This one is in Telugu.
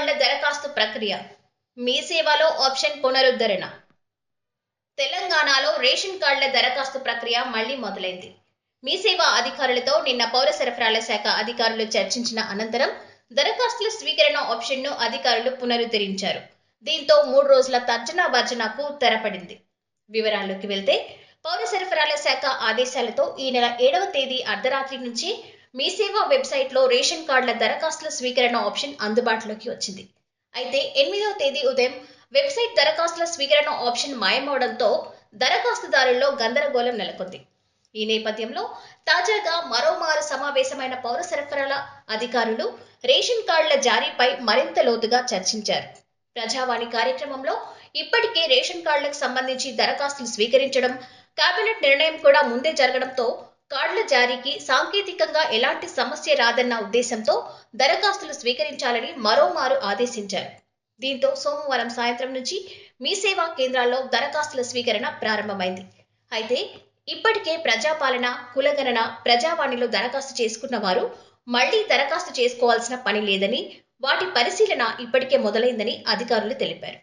కార్డుల దరఖాస్తు ప్రక్రియ మీ సేవలో ఆప్షన్ పునరుద్ధరణ. తెలంగాణలో రేషన్ కార్డుల దరఖాస్తు ప్రక్రియ మళ్లీ మొదలైంది. మీ సేవా అధికారులతో నిన్న పౌర సరఫరాల శాఖ అధికారులు చర్చించిన అనంతరం దరఖాస్తుల స్వీకరణ ఆప్షన్ను అధికారులు పునరుద్ధరించారు. దీంతో 3 రోజుల తర్జనా భర్జనకు తెరపడింది. వివరాల్లోకి వెళ్తే పౌర సరఫరాల శాఖ ఆదేశాలతో ఈ నెల 7వ తేదీ అర్ధరాత్రి నుంచి మీ సేవా వెబ్సైట్లో రేషన్ కార్డుల దరఖాస్తుల స్వీకరణ ఆప్షన్ అందుబాటులోకి వచ్చింది. అయితే 8వ తేదీ ఉదయం వెబ్సైట్ దరఖాస్తుల స్వీకరణ ఆప్షన్ మాయమవడంతో దరఖాస్తుదారుల్లో గందరగోళం నెలకొంది. ఈ నేపథ్యంలో తాజాగా మరోమారు సమావేశమైన పౌర సరఫరాల అధికారులు రేషన్ కార్డుల జారీపై మరింత లోతుగా చర్చించారు. ప్రజావాణి కార్యక్రమంలో ఇప్పటికే రేషన్ కార్డులకు సంబంధించి దరఖాస్తులు స్వీకరించడం, కేబినెట్ నిర్ణయం కూడా ముందే జరగడంతో కార్డుల జారీకి సాంకేతికంగా ఎలాంటి సమస్య రాదన్న ఉద్దేశంతో దరఖాస్తులు స్వీకరించాలని మరోమారు ఆదేశించారు. దీంతో సోమవారం సాయంత్రం నుంచి మీ సేవా కేంద్రాల్లో దరఖాస్తుల స్వీకరణ ప్రారంభమైంది. అయితే ఇప్పటికే ప్రజాపాలన, కులగణన, ప్రజావాణిలో దరఖాస్తు చేసుకున్న వారు మళ్లీ దరఖాస్తు చేసుకోవాల్సిన పని లేదని, వాటి పరిశీలన ఇప్పటికే మొదలైందని అధికారులు తెలిపారు.